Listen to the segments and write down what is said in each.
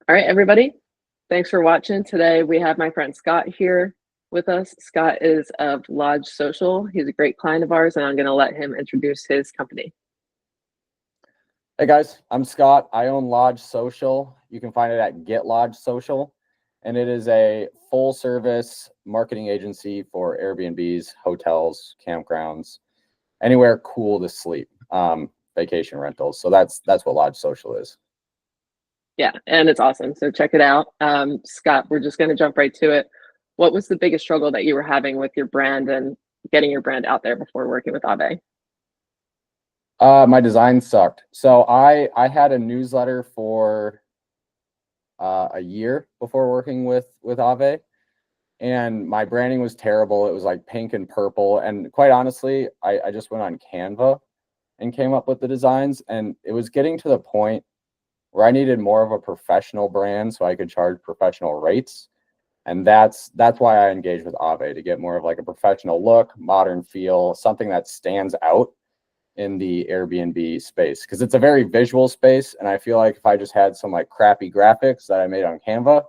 All right, everybody. Thanks for watching. Today we have my friend Scott here with us. Scott is of Lodge Social. He's a great client of ours, and I'm going to let him introduce his company. Hey guys, I'm Scott. I own Lodge Social. You can find it at Get Lodge Social, and it is a full service marketing agency for Airbnbs, hotels, campgrounds, anywhere cool to sleep, vacation rentals. So that's what Lodge Social is. Yeah, and it's awesome. So check it out. Scott, we're just going to jump right to it. What was the biggest struggle that you were having with your brand and getting your brand out there before working with Ahvay? My design sucked. So I had a newsletter for a year before working with Ahvay, and my branding was terrible. It was like pink and purple, and quite honestly, I just went on Canva and came up with the designs, and it was getting to the point where I needed more of a professional brand so I could charge professional rates. And that's why I engaged with Ahvay, to get more of like a professional look, modern feel, something that stands out in the Airbnb space, because it's a very visual space. And I feel like if I just had some like crappy graphics that I made on Canva,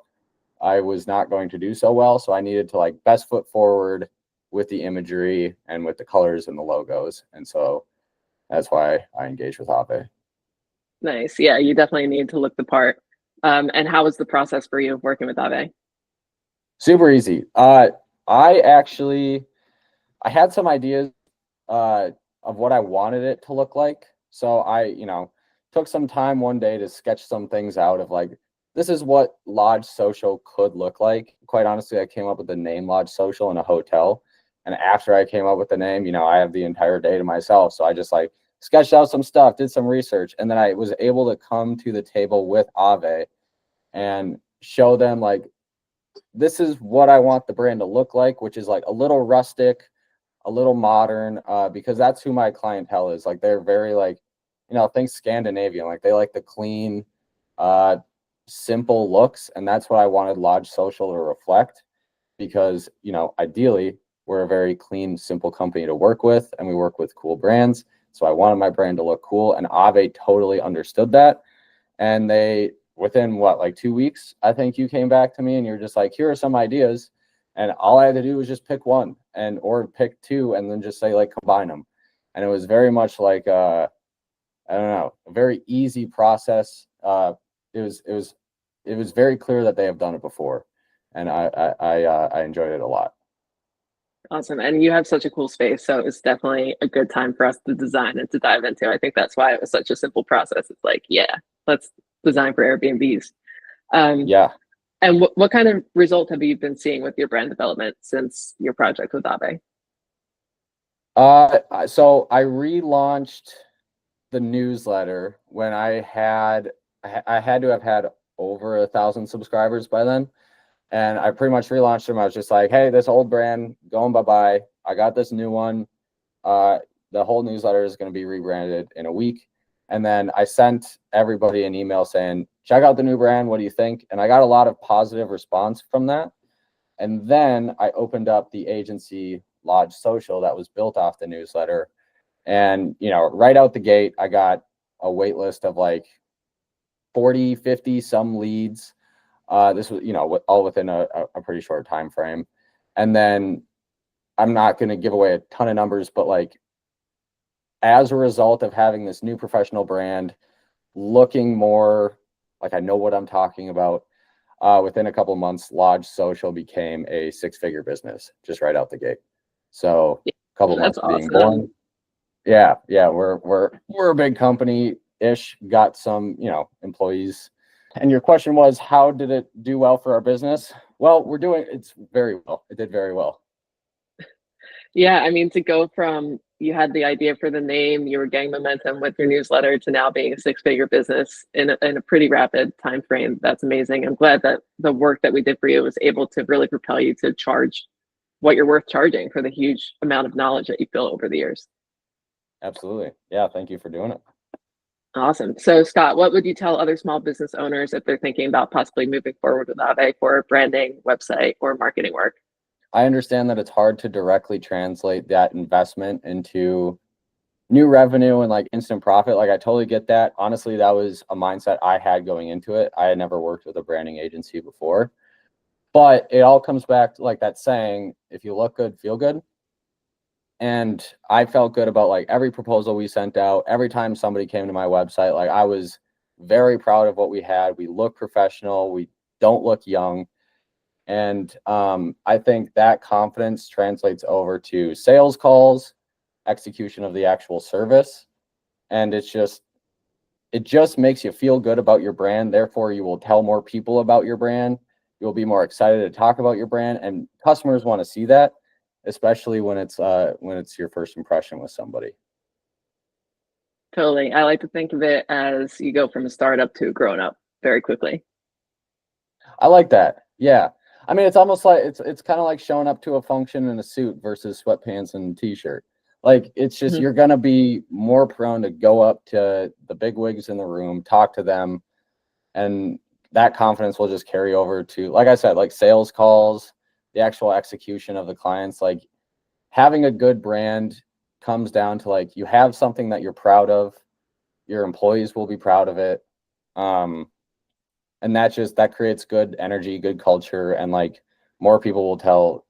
I was not going to do so well. So I needed to like best foot forward with the imagery and with the colors and the logos. And so that's why I engaged with Ahvay. Nice. Yeah, you definitely need to look the part. And how was the process for you of working with Ahvay? Super easy. I had some ideas of what I wanted it to look like. So I, took some time one day to sketch some things out of like, this is what Lodge Social could look like. Quite honestly, I came up with the name Lodge Social in a hotel. And after I came up with the name, I have the entire day to myself. So I just like sketched out some stuff, did some research, and then I was able to come to the table with Ahvay and show them like, this is what I want the brand to look like, which is like a little rustic, a little modern, because that's who my clientele is. Like they're very like, think Scandinavian, like they like the clean, simple looks. And that's what I wanted Lodge Social to reflect, because, ideally we're a very clean, simple company to work with, and we work with cool brands. So I wanted my brand to look cool, and Ahvay totally understood that. And they, within what, like 2 weeks, I think you came back to me and you're just like, here are some ideas. And all I had to do was just pick one or pick two, and then just say like, combine them. And it was very much like, I don't know, a very easy process. It was very clear that they have done it before. And I enjoyed it a lot. Awesome. And you have such a cool space. So it's definitely a good time for us to design and to dive into. I think that's why it was such a simple process. It's like, yeah, let's design for Airbnbs. Yeah. And what kind of result have you been seeing with your brand development since your project with Ahvay? So I relaunched the newsletter when I had to have had over 1,000 subscribers by then. And I pretty much relaunched them. I was just like, hey, this old brand going bye-bye. I got this new one. The whole newsletter is going to be rebranded in a week. And then I sent everybody an email saying, check out the new brand. What do you think? And I got a lot of positive response from that. And then I opened up the agency Lodge Social that was built off the newsletter. And, right out the gate, I got a wait list of like 40, 50, some leads. This was, all within a pretty short time frame. And then I'm not going to give away a ton of numbers, but like, as a result of having this new professional brand, looking more like I know what I'm talking about, within a couple of months, Lodge Social became a 6-figure business just right out the gate. So a couple months being born. Yeah, we're a big company-ish, got some, employees. And your question was, how did it do well for our business? Well, it's very well. It did very well. Yeah, I mean, to go from you had the idea for the name, you were getting momentum with your newsletter, to now being a 6-figure business in a pretty rapid time frame. That's amazing. I'm glad that the work that we did for you was able to really propel you to charge what you're worth charging for the huge amount of knowledge that you built over the years. Absolutely. Yeah, thank you for doing it. Awesome. So Scott, what would you tell other small business owners if they're thinking about possibly moving forward with Ahvay for branding, website, or marketing work? I understand that it's hard to directly translate that investment into new revenue and like instant profit. Like I totally get that. Honestly, that was a mindset I had going into it. I had never worked with a branding agency before, but it all comes back to like that saying, if you look good, feel good. And I felt good about like every proposal we sent out, every time somebody came to my website. Like I was very proud of what we had. We look professional. We don't look young. And I think that confidence translates over to sales calls, execution of the actual service. And it just makes you feel good about your brand. Therefore, you will tell more people about your brand. You'll be more excited to talk about your brand, and customers want to see that, especially when it's your first impression with somebody. Totally. I like to think of it as you go from a startup to a grown up very quickly. I like that. Yeah. I mean, it's almost like it's kind of like showing up to a function in a suit versus sweatpants and t-shirt. Like it's just Mhm. you're gonna be more prone to go up to the big wigs in the room, talk to them, and that confidence will just carry over to, like I said, like sales calls, the actual execution of the clients. Like having a good brand comes down to like you have something that you're proud of, your employees will be proud of it. And that creates good energy, good culture, and like more people will tell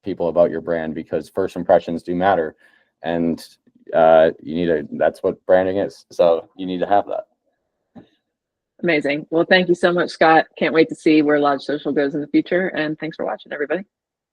people about your brand because first impressions do matter. And that's what branding is. So you need to have that. Amazing. Well, thank you so much, Scott. Can't wait to see where Lodge Social goes in the future. And thanks for watching, everybody.